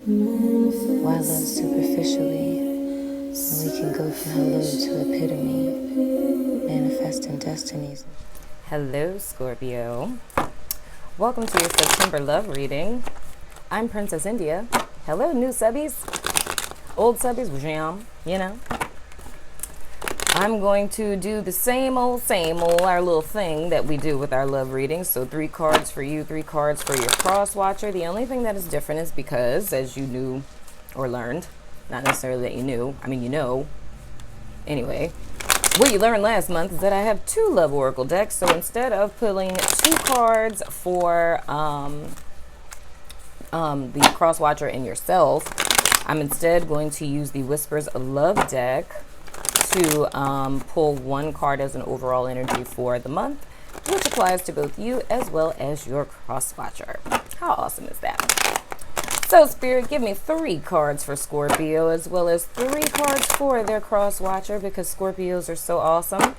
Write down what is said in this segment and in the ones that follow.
Why love superficially when we can go from hello to epitome, manifesting destinies? Hello, Scorpio. Welcome to your September love reading. I'm Princess India. Hello, new subbies. Old subbies, jam, you know. I'm going to do the same old, our little thing that we do with our love readings. So 3 cards for you, 3 cards for your cross watcher. The only thing that is different is because, as you knew or learned, not necessarily that you knew, I mean, you know, anyway, what you learned last month is that I have 2 love oracle decks. So instead of pulling 2 cards for the cross watcher and yourself, I'm instead going to use the Whispers of Love deck to pull 1 card as an overall energy for the month, which applies to both you as well as your cross watcher. How awesome is that? So Spirit, give me 3 cards for Scorpio as well as 3 cards for their cross watcher, because Scorpios are so awesome.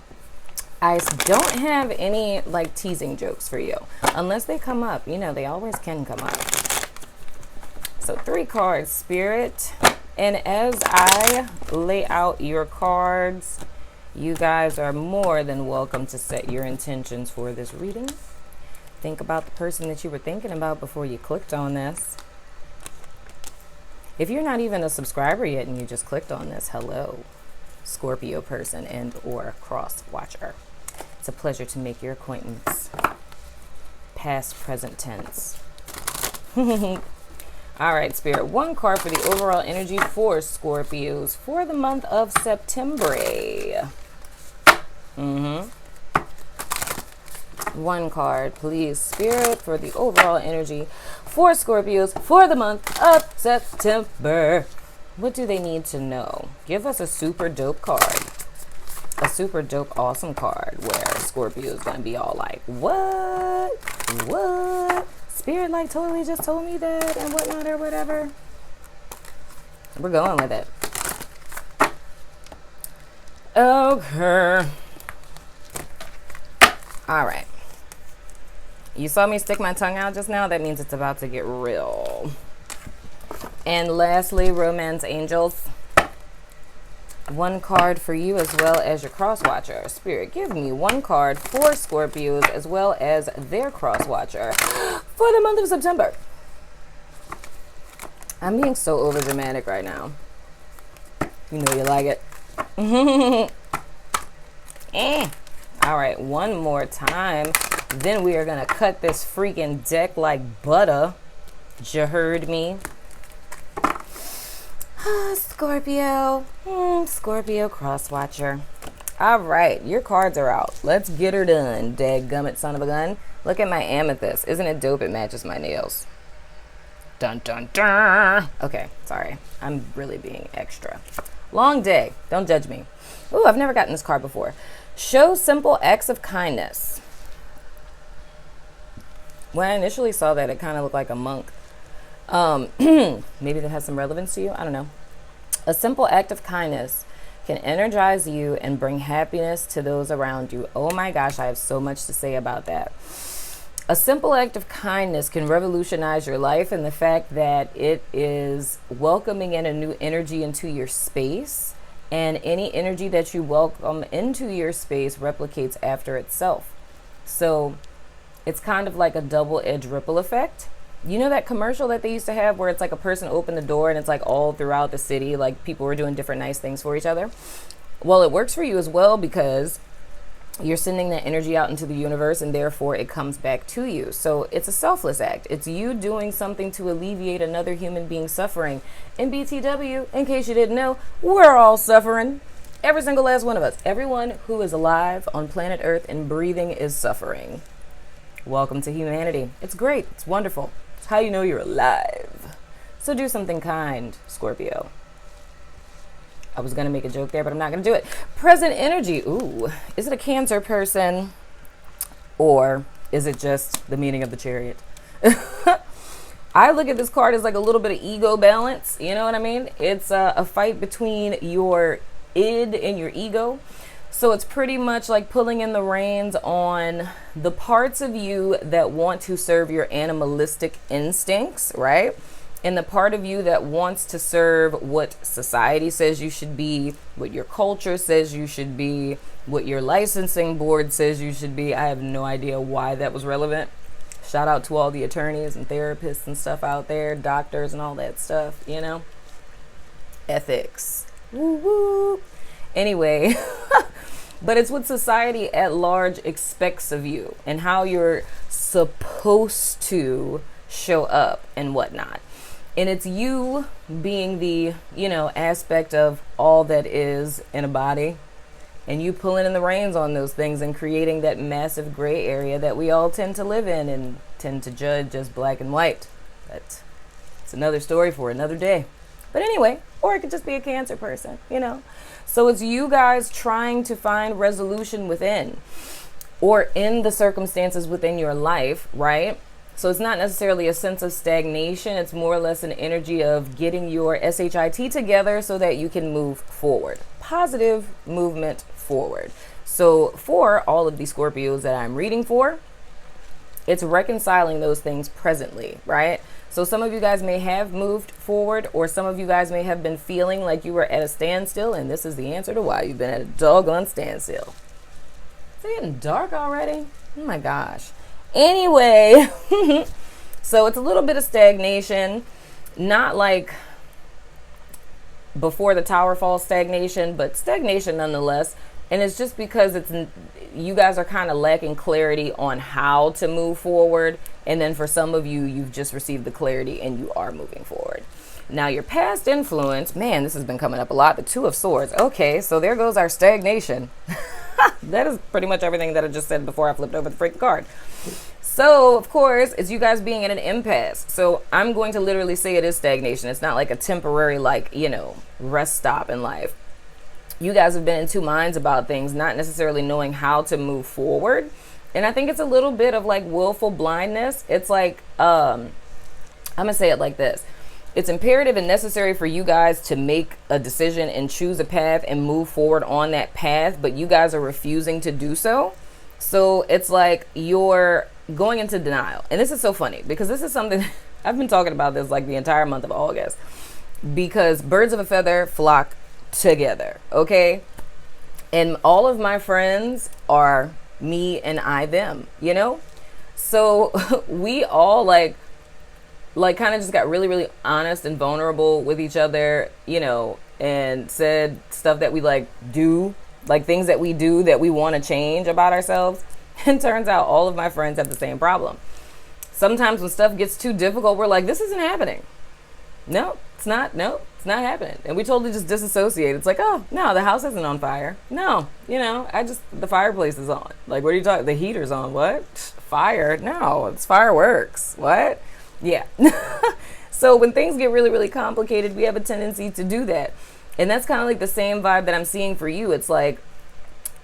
I don't have any like teasing jokes for you unless they come up. You know, they always can come up. So 3 cards, Spirit. And as I lay out your cards, you guys are more than welcome to set your intentions for this reading. Think about the person that you were thinking about before you clicked on this. If you're not even a subscriber yet and you just clicked on this, hello, Scorpio person and or cross watcher. It's a pleasure to make your acquaintance. Past, present tense. All right, Spirit, 1 card for the overall energy for Scorpios for the month of September. 1 card, please, Spirit, for the overall energy for Scorpios for the month of September. What do they need to know? Give us a super dope card. A super dope, awesome card where Scorpio is going to be all like, what? What? Spirit like totally just told me that and whatnot or whatever. We're going with it. Okay. All right. You saw me stick my tongue out just now. That means it's about to get real. And lastly, Romance Angels. 1 card for you as well as your cross watcher. Spirit, give me 1 card for Scorpios as well as their cross watcher for the month of September. I'm being so over dramatic right now. You know you like it. All right, 1 more time. Then we are going to cut this freaking deck like butter. You heard me? Scorpio. Scorpio cross watcher. All right, your cards are out. Let's get her done, dadgummit son of a gun. Look at my amethyst. Isn't it dope? It matches my nails. Dun, dun, dun. Okay, sorry. I'm really being extra. Long day. Don't judge me. Ooh, I've never gotten this card before. Show simple acts of kindness. When I initially saw that, it kind of looked like a monk. Maybe that has some relevance to you. I don't know. A simple act of kindness can energize you and bring happiness to those around you. Oh my gosh, I have so much to say about that. A simple act of kindness can revolutionize your life, and the fact that it is welcoming in a new energy into your space, and any energy that you welcome into your space replicates after itself. So it's kind of like a double-edged ripple effect. You know that commercial that they used to have where it's like a person opened the door and it's like all throughout the city, like people were doing different nice things for each other? Well, it works for you as well because you're sending that energy out into the universe and therefore it comes back to you. So it's a selfless act. It's you doing something to alleviate another human being suffering. In BTW, in case you didn't know, we're all suffering. Every single last one of us. Everyone who is alive on planet Earth and breathing is suffering. Welcome to humanity. It's great. It's wonderful. It's how you know you're alive. So do something kind, Scorpio. I was going to make a joke there, but I'm not going to do it. Present energy. Ooh, is it a Cancer person? Or is it just the meaning of the Chariot? I look at this card as like a little bit of ego balance. You know what I mean? It's a fight between your id and your ego. So it's pretty much like pulling in the reins on the parts of you that want to serve your animalistic instincts, right? And the part of you that wants to serve what society says you should be, what your culture says you should be, what your licensing board says you should be. I have no idea why that was relevant. Shout out to all the attorneys and therapists and stuff out there, doctors and all that stuff, you know? Ethics. Woo woo. Anyway, but it's what society at large expects of you and how you're supposed to show up and whatnot. And it's you being the, you know, aspect of all that is in a body, and you pulling in the reins on those things and creating that massive gray area that we all tend to live in and tend to judge as black and white. But it's another story for another day. But anyway, or it could just be a Cancer person, you know. So it's you guys trying to find resolution within or in the circumstances within your life, right? So it's not necessarily a sense of stagnation. It's more or less an energy of getting your SHIT together so that you can move forward. Positive movement forward. So for all of the Scorpios that I'm reading for, it's reconciling those things presently, right? So some of you guys may have moved forward, or some of you guys may have been feeling like you were at a standstill, and this is the answer to why you've been at a doggone standstill. It's getting dark already. Oh my gosh. Anyway, so it's a little bit of stagnation, not like before the tower fall stagnation, but stagnation nonetheless. And it's just because you guys are kind of lacking clarity on how to move forward. And then for some of you, you've just received the clarity and you are moving forward. Now your past influence, man, this has been coming up a lot. The Two of Swords. Okay, so there goes our stagnation. That is pretty much everything that I just said before I flipped over the freaking card. So, of course, it's you guys being at an impasse. So I'm going to literally say it is stagnation. It's not like a temporary, like, you know, rest stop in life. You guys have been in two minds about things, not necessarily knowing how to move forward. And I think it's a little bit of like willful blindness. It's like, I'm going to say it like this. It's imperative and necessary for you guys to make a decision and choose a path and move forward on that path, but you guys are refusing to do so. So it's like you're going into denial. And this is so funny because this is something I've been talking about this like the entire month of August, because birds of a feather flock together. Okay. And all of my friends are me and I, them, you know? So we all like kind of just got really, really honest and vulnerable with each other, you know, and said stuff that we like do, like things that we do that we want to change about ourselves. And turns out all of my friends have the same problem. Sometimes when stuff gets too difficult, we're like, this isn't happening. No, it's not. No, it's not happening. And we totally just disassociate. It's like, oh, no, the house isn't on fire. No, you know, the fireplace is on. Like, what are you talking? The heater's on. What? Fire? No, it's fireworks. What? Yeah. So when things get really, really complicated, we have a tendency to do that. And that's kind of like the same vibe that I'm seeing for you. It's like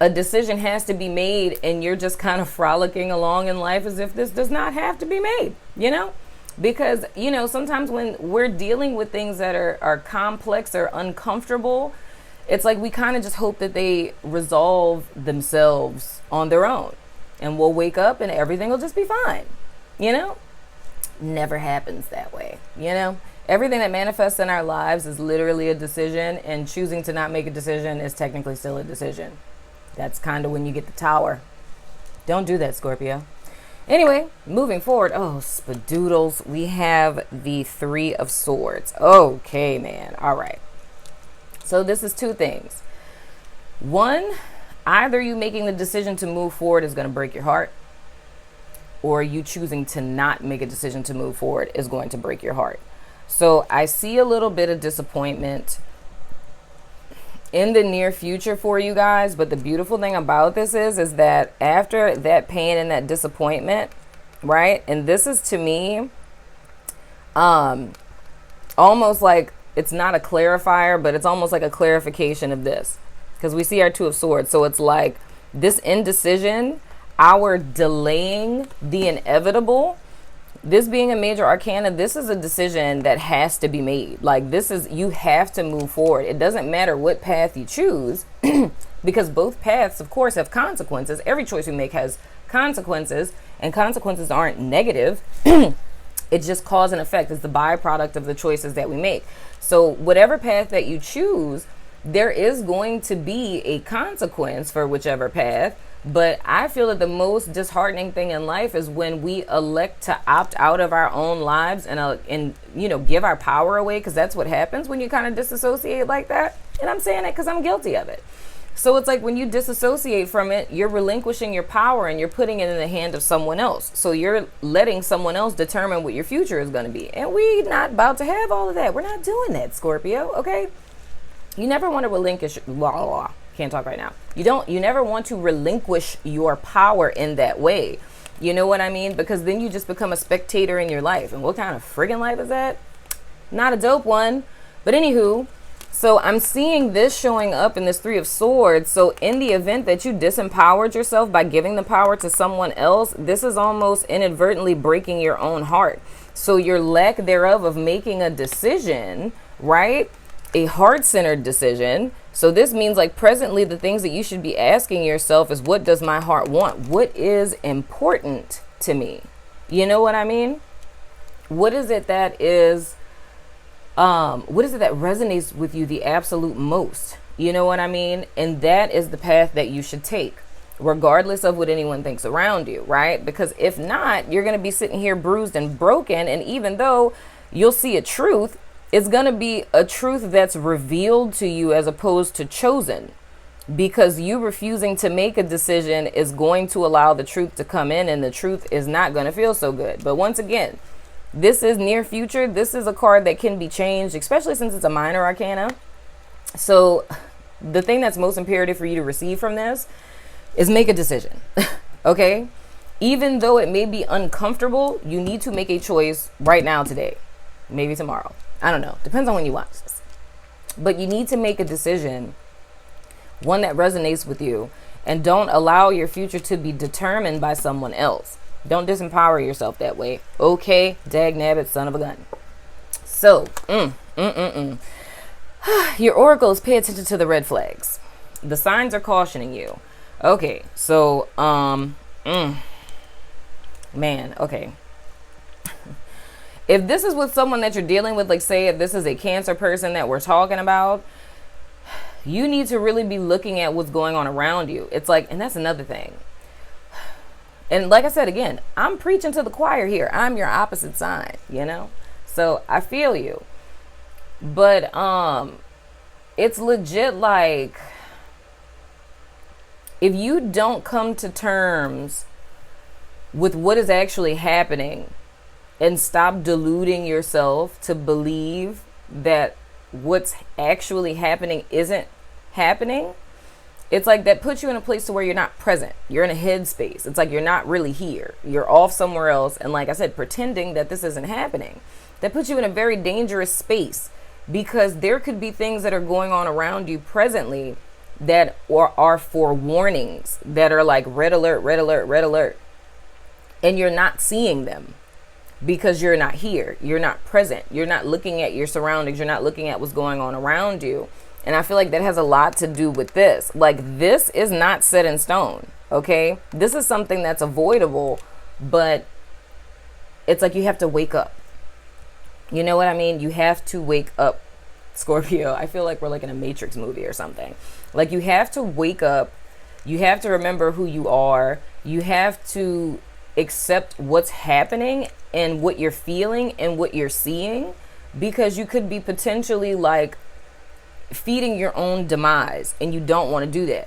a decision has to be made and you're just kind of frolicking along in life as if this does not have to be made, you know? Because, you know, sometimes when we're dealing with things that are complex or uncomfortable, it's like we kind of just hope that they resolve themselves on their own. And we'll wake up and everything will just be fine, you know? Never happens that way, you know? Everything that manifests in our lives is literally a decision, and choosing to not make a decision is technically still a decision. That's kind of when you get the tower. Don't do that, Scorpio. Anyway, moving forward. Oh, spadoodles. We have the Three of Swords. Okay, man. All right. So this is two things. One, either you making the decision to move forward is going to break your heart, or you choosing to not make a decision to move forward is going to break your heart. So I see a little bit of disappointment in the near future for you guys. But the beautiful thing about this is that after that pain and that disappointment, right? And this is to me, almost like it's not a clarifier, but it's almost like a clarification of this, because we see our Two of Swords. So it's like this indecision, our delaying the inevitable. This being a major arcana, this is a decision that has to be made. Like this is, you have to move forward. It doesn't matter what path you choose because both paths, of course, have consequences. Every choice we make has consequences, and consequences aren't negative. It's just cause and effect. It's the byproduct of the choices that we make. So whatever path that you choose, there is going to be a consequence for whichever path. But I feel that the most disheartening thing in life is when we elect to opt out of our own lives and give our power away, because that's what happens when you kind of disassociate like that. And I'm saying it because I'm guilty of it. So it's like when you disassociate from it, you're relinquishing your power and you're putting it in the hand of someone else. So you're letting someone else determine what your future is going to be. And we're not about to have all of that. We're not doing that, Scorpio, okay? You never want to relinquish, can't talk right now. You never want to relinquish your power in that way. You know what I mean? Because then you just become a spectator in your life. And what kind of friggin' life is that? Not a dope one. But anywho, so I'm seeing this showing up in this Three of Swords. So in the event that you disempowered yourself by giving the power to someone else, this is almost inadvertently breaking your own heart. So your lack thereof of making a decision, right? A heart-centered decision. So this means like presently the things that you should be asking yourself is, what does my heart want? What is important to me? You know what I mean? What is it that resonates with you the absolute most? You know what I mean? And that is the path that you should take, regardless of what anyone thinks around you, right? Because if not, you're going to be sitting here bruised and broken. And even though you'll see a truth, it's going to be a truth that's revealed to you as opposed to chosen, because you refusing to make a decision is going to allow the truth to come in, and the truth is not going to feel so good. But once again, this is near future. This is a card that can be changed, especially since it's a minor arcana. So the thing that's most imperative for you to receive from this is make a decision. Okay? Even though it may be uncomfortable, you need to make a choice right now, today, maybe tomorrow. I don't know. Depends on when you watch this. But you need to make a decision, one that resonates with you, and don't allow your future to be determined by someone else. Don't disempower yourself that way. Okay, dag nabbit, son of a gun. So, your oracles, pay attention to the red flags. The signs are cautioning you. Okay, so, man, okay. If this is with someone that you're dealing with, like say if this is a Cancer person that we're talking about, you need to really be looking at what's going on around you. It's like, and that's another thing. And like I said, again, I'm preaching to the choir here. I'm your opposite sign, you know? So I feel you. But it's legit like, if you don't come to terms with what is actually happening, and stop deluding yourself to believe that what's actually happening isn't happening, it's like that puts you in a place to where you're not present. You're in a headspace. It's like you're not really here. You're off somewhere else. And like I said, pretending that this isn't happening. That puts you in a very dangerous space, because there could be things that are going on around you presently that are for warnings, that are like red alert, red alert, red alert. And you're not seeing them. Because you're not here, you're not present, you're not looking at your surroundings, you're not looking at what's going on around you. And I feel like that has a lot to do with this. Like, this is not set in stone, okay? This is something that's avoidable, but it's like you have to wake up. You know what I mean? You have to wake up, Scorpio. I feel like we're like in a Matrix movie or something. Like, you have to wake up, you have to remember who you are, you have to accept what's happening and what you're feeling and what you're seeing, because you could be potentially like feeding your own demise, and you don't want to do that.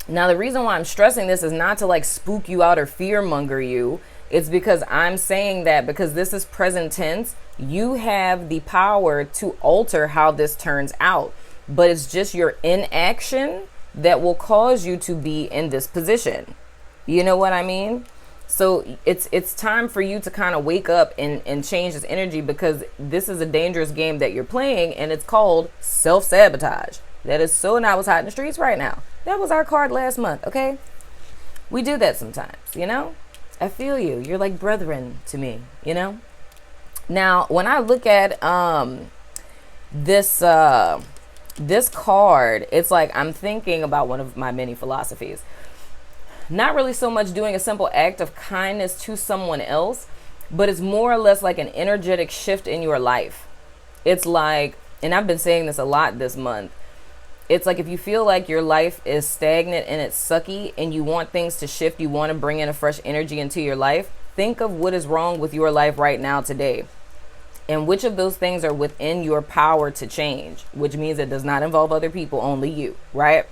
Now, the reason why I'm stressing this is not to like spook you out or fearmonger you. It's because I'm saying that because this is present tense, you have the power to alter how this turns out, but it's just your inaction that will cause you to be in this position. You know what I mean? So it's time for you to kind of wake up and change this energy, because this is a dangerous game that you're playing, and it's called self-sabotage. That is so not what's hot in the streets right now. That was our card last month, okay? We do that sometimes, you know? I feel you. You're like brethren to me, you know? Now, when I look at this card, it's like I'm thinking about one of my many philosophies. Not really so much doing a simple act of kindness to someone else, but it's more or less like an energetic shift in your life. It's like, and I've been saying this a lot this month, it's like if you feel like your life is stagnant and it's sucky and you want things to shift, you want to bring in a fresh energy into your life, think of what is wrong with your life right now today. And which of those things are within your power to change, which means it does not involve other people, only you, right?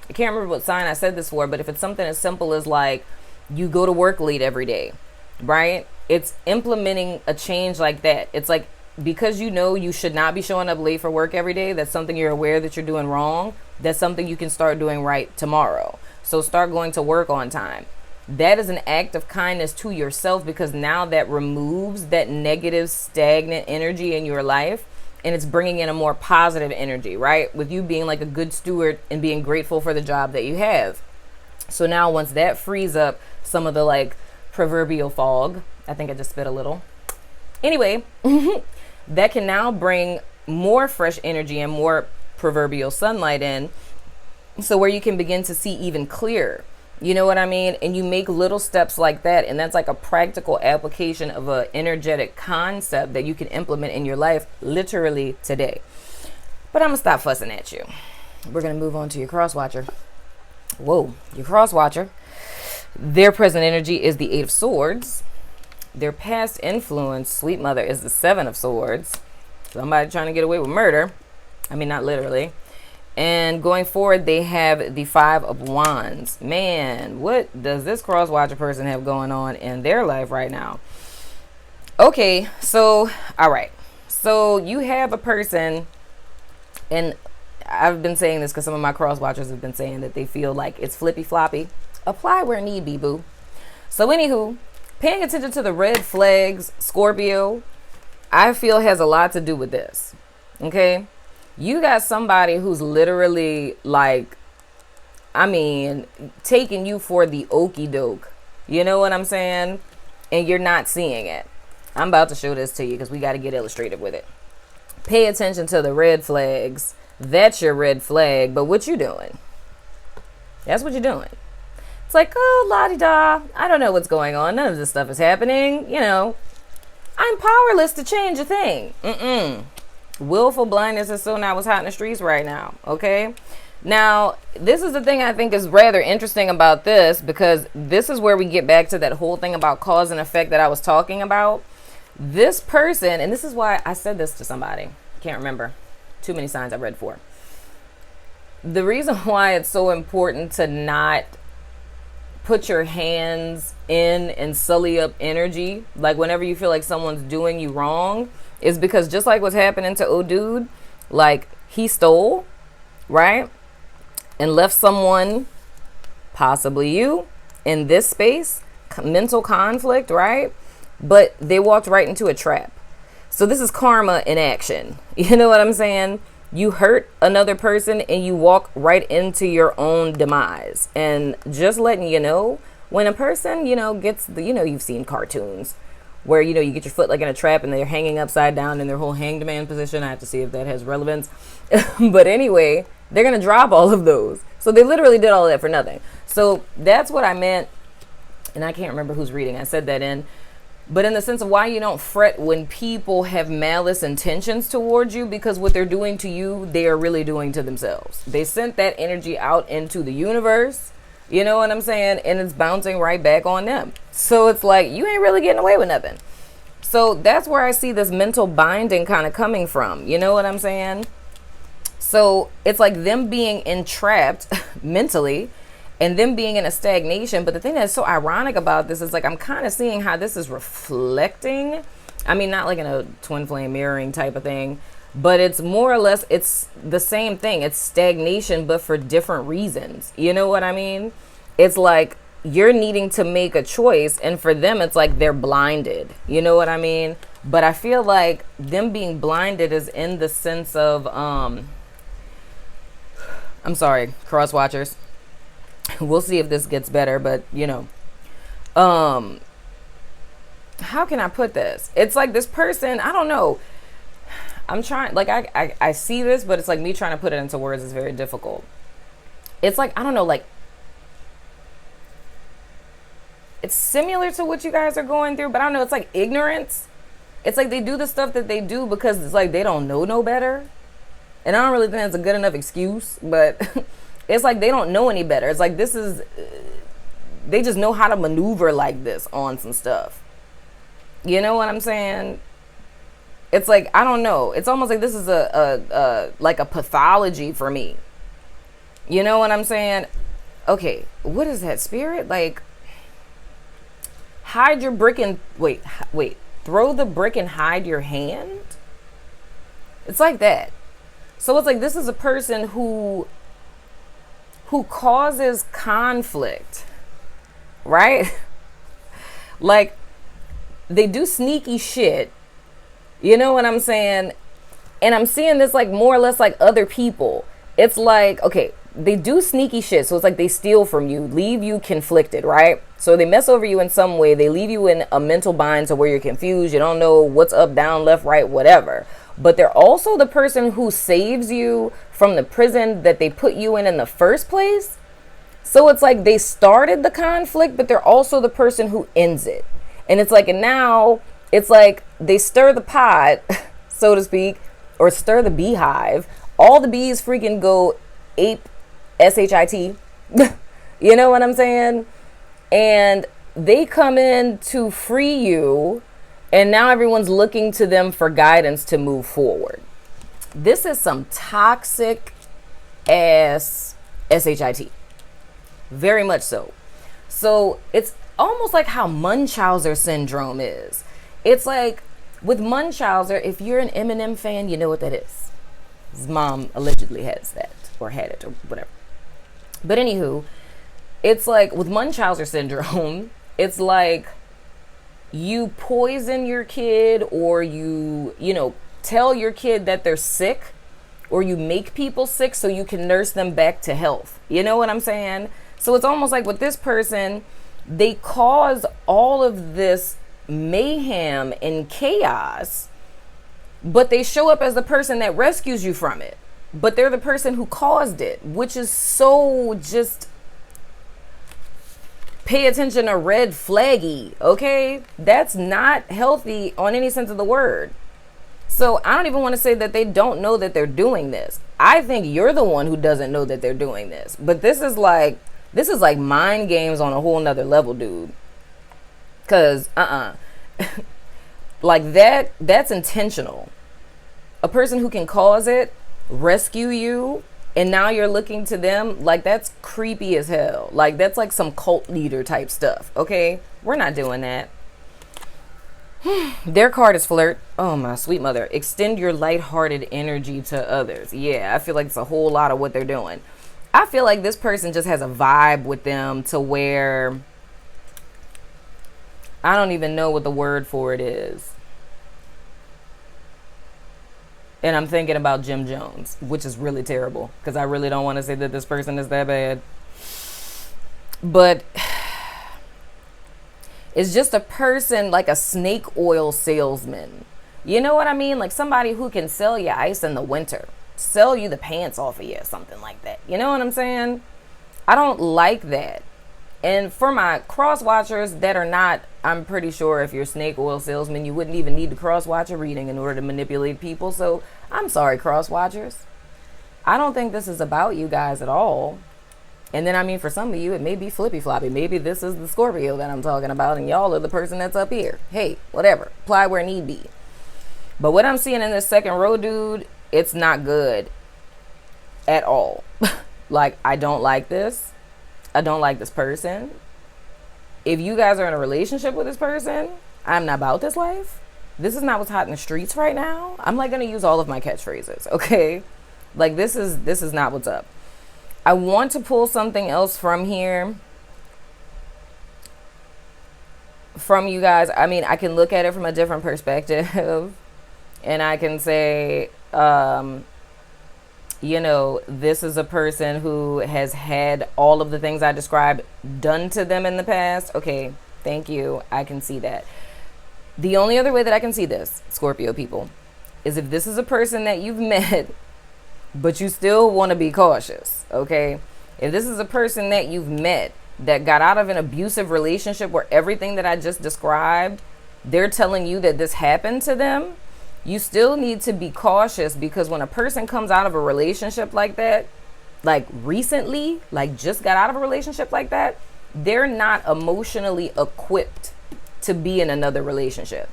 I can't remember what sign I said this for, but if it's something as simple as like you go to work late every day, right? It's implementing a change like that. It's like, because you know you should not be showing up late for work every day, that's something you're aware that you're doing wrong. That's something you can start doing right tomorrow. So start going to work on time. That is an act of kindness to yourself, because now that removes that negative, stagnant energy in your life, and it's bringing in a more positive energy, right? With you being like a good steward and being grateful for the job that you have. So now once that frees up some of the like proverbial fog, I think I just spit a little. Anyway, that can now bring more fresh energy and more proverbial sunlight in, so where you can begin to see even clearer. You know what I mean? And you make little steps like that, and that's like a practical application of an energetic concept that you can implement in your life literally today. But I'm gonna stop fussing at you. We're gonna move on to your cross watcher. Whoa, your cross watcher. Their present energy is the 8 of Swords. Their past influence, sweet mother, is the 7 of Swords. Somebody trying to get away with murder. I mean, not literally. And going forward, they have the 5 of Wands. Man, what does this cross watcher person have going on in their life right now? Okay, so, all right. So you have a person, and I've been saying this because some of my cross watchers have been saying that they feel like it's flippy floppy. Apply where need be, boo. So anywho, paying attention to the red flags, Scorpio, I feel has a lot to do with this. Okay? You got somebody who's literally like, I mean, taking you for the okie doke. You know what I'm saying? And you're not seeing it. I'm about to show this to you because we got to get illustrative with it. Pay attention to the red flags. That's your red flag. But what you doing? That's what you're doing. It's like, oh, la-di-da. I don't know what's going on. None of this stuff is happening. You know, I'm powerless to change a thing. Willful blindness is so not what's hot in the streets right now. Okay. Now, this is the thing I think is rather interesting about this, because this is where we get back to that whole thing about cause and effect that I was talking about. This person, and this is why I said this to somebody. Can't remember. Too many signs I read for. The reason why it's so important to not put your hands in and sully up energy, like whenever you feel like someone's doing you wrong, is because just like what's happening to old dude, like he stole, right? And left someone, possibly you, in this space, mental conflict, right? But they walked right into a trap. So this is karma in action. You know what I'm saying? You hurt another person and you walk right into your own demise. And just letting you know, when a person, you know, gets the, you know, you've seen cartoons where, you know, you get your foot like in a trap and they're hanging upside down in their whole hanged man position. I have to see if that has relevance. But anyway, they're going to drop all of those. So they literally did all of that for nothing. So that's what I meant. And I can't remember who's reading. I said that in. But in the sense of why you don't fret when people have malice intentions towards you, because what they're doing to you, they are really doing to themselves. They sent that energy out into the universe. You know what I'm saying? And it's bouncing right back on them. So it's like, you ain't really getting away with nothing. So that's where I see this mental binding kind of coming from. You know what I'm saying? So it's like them being entrapped mentally and them being in a stagnation. But the thing that's so ironic about this is like, I'm kind of seeing how this is reflecting. I mean, not like in a twin flame mirroring type of thing, but it's more or less, it's the same thing. It's stagnation, but for different reasons. You know what I mean? It's like you're needing to make a choice, and for them, it's like they're blinded. You know what I mean? But I feel like them being blinded is in the sense of, I'm sorry, cross watchers. We'll see if this gets better, but you know, how can I put this? It's like this person, I don't know. I'm trying, like, I see this, but it's like me trying to put it into words is very difficult. It's like, I don't know, like, it's similar to what you guys are going through, but I don't know, it's like ignorance. It's like they do the stuff that they do because it's like they don't know no better. And I don't really think that's a good enough excuse, but it's like they don't know any better. It's like they just know how to maneuver like this on some stuff. You know what I'm saying? It's like, I don't know. It's almost like this is like a pathology for me. You know what I'm saying? Okay, what is that, spirit? Like, hide your brick and wait, throw the brick and hide your hand. It's like that. So it's like this is a person who causes conflict, right? Like, they do sneaky shit. You know what I'm saying? And I'm seeing this like more or less like other people. It's like, okay, they do sneaky shit. So it's like they steal from you, leave you conflicted, right? So they mess over you in some way. They leave you in a mental bind to where you're confused. You don't know what's up, down, left, right, whatever. But they're also the person who saves you from the prison that they put you in the first place. So it's like they started the conflict, but they're also the person who ends it. And it's like, and now it's like they stir the pot, so to speak, or stir the beehive. All the bees freaking go ape shit. You know what I'm saying? And they come in to free you. And now everyone's looking to them for guidance to move forward. This is some toxic ass shit. Very much so. So it's almost like how Munchausen syndrome is. It's like with Munchausen, if you're an Eminem fan, you know what that is. His mom allegedly has that, or had it, or whatever. But anywho, it's like with Munchausen syndrome, it's like you poison your kid, or you tell your kid that they're sick, or you make people sick so you can nurse them back to health. You know what I'm saying? So it's almost like with this person, they cause all of this mayhem and chaos, but they show up as the person that rescues you from it. But they're the person who caused it, which is so just pay attention to red flaggy, okay? That's not healthy on any sense of the word. So I don't even want to say that they don't know that they're doing this. I think you're the one who doesn't know that they're doing this. But this is like mind games on a whole nother level, dude. Cause like that's intentional. A person who can cause it, rescue you, and now you're looking to them, like that's creepy as hell. Like that's like some cult leader type stuff. Okay, we're not doing that. Their card is flirt. Oh my sweet mother. Extend your lighthearted energy to others. Yeah, I feel like it's a whole lot of what they're doing. I feel like this person just has a vibe with them to where I don't even know what the word for it is. And I'm thinking about Jim Jones, which is really terrible because I really don't want to say that this person is that bad. But it's just a person like a snake oil salesman. You know what I mean? Like somebody who can sell you ice in the winter, sell you the pants off of you, something like that. You know what I'm saying? I don't like that. And for my cross watchers that are not, I'm pretty sure if you're a snake oil salesman, you wouldn't even need the cross watcher reading in order to manipulate people. So I'm sorry, cross watchers. I don't think this is about you guys at all. And then, I mean, for some of you, it may be flippy floppy. Maybe this is the Scorpio that I'm talking about, and y'all are the person that's up here. Hey, whatever. Apply where need be. But what I'm seeing in this second row, dude, it's not good at all. Like, I don't like this. I don't like this person. If you guys are in a relationship with this person, I'm not about this life. This is not what's hot in the streets right now. I'm like going to use all of my catchphrases, okay? Like this is not what's up. I want to pull something else from here. From you guys. I mean, I can look at it from a different perspective. And I can say, this is a person who has had all of the things I described done to them in the past. Okay, thank you. I can see that. The only other way that I can see this, Scorpio people, is if this is a person that you've met, but you still want to be cautious, okay? If this is a person that you've met that got out of an abusive relationship where everything that I just described, they're telling you that this happened to them, you still need to be cautious, because when a person comes out of a relationship like that, like recently, like just got out of a relationship like that, they're not emotionally equipped to be in another relationship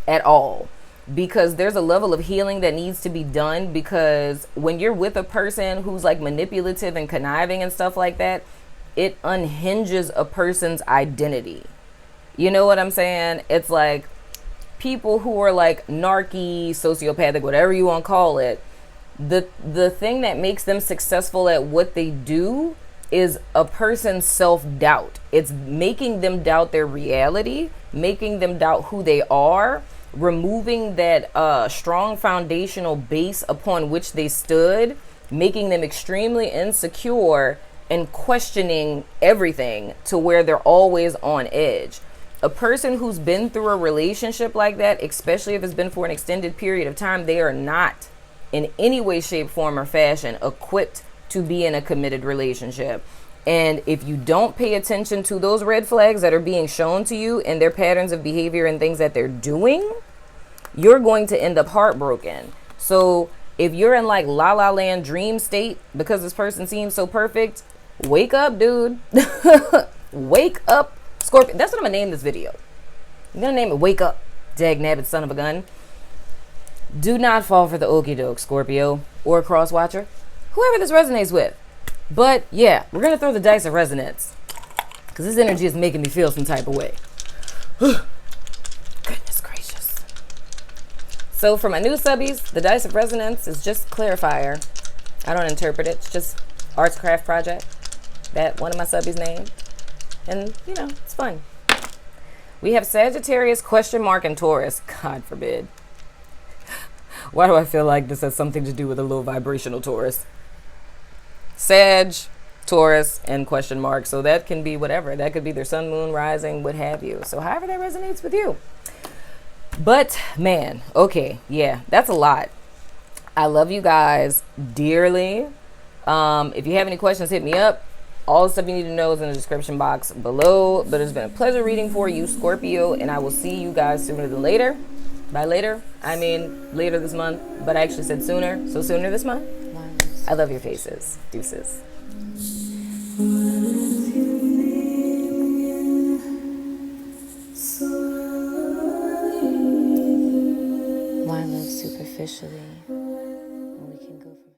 at all, because there's a level of healing that needs to be done. Because when you're with a person who's like manipulative and conniving and stuff like that, it unhinges a person's identity. You know what I'm saying? It's like people who are like narky, sociopathic, whatever you want to call it, the thing that makes them successful at what they do is a person's self-doubt. It's making them doubt their reality, making them doubt who they are, removing that strong foundational base upon which they stood, making them extremely insecure and questioning everything to where they're always on edge. A person who's been through a relationship like that, especially if it's been for an extended period of time, they are not in any way, shape, form, or fashion equipped to be in a committed relationship. And if you don't pay attention to those red flags that are being shown to you and their patterns of behavior and things that they're doing, you're going to end up heartbroken. So if you're in like la la land dream state because this person seems so perfect, wake up, dude. Wake up, Scorpio. That's what I'm gonna name this video. I'm gonna name it Wake Up, dag nabbit son of a gun. Do not fall for the okie doke, Scorpio, or cross watcher, whoever this resonates with. But yeah, we're gonna throw the dice of resonance, because this energy is making me feel some type of way. Goodness gracious. So for my new subbies, the dice of resonance is just clarifier. I don't interpret it. It's just arts craft project that one of my subbies named. And, you know, it's fun. We have Sagittarius, question mark, and Taurus. God forbid. Why do I feel like this has something to do with a low vibrational Taurus? Sag, Taurus, and question mark. So that can be whatever. That could be their sun, moon, rising, what have you. So however that resonates with you. But, man, okay, yeah, that's a lot. I love you guys dearly. If you have any questions, hit me up. All the stuff you need to know is in the description box below. But it's been a pleasure reading for you, Scorpio, and I will see you guys sooner than later. By later, I mean later this month, but I actually said sooner, so sooner this month. I love your faces. Deuces.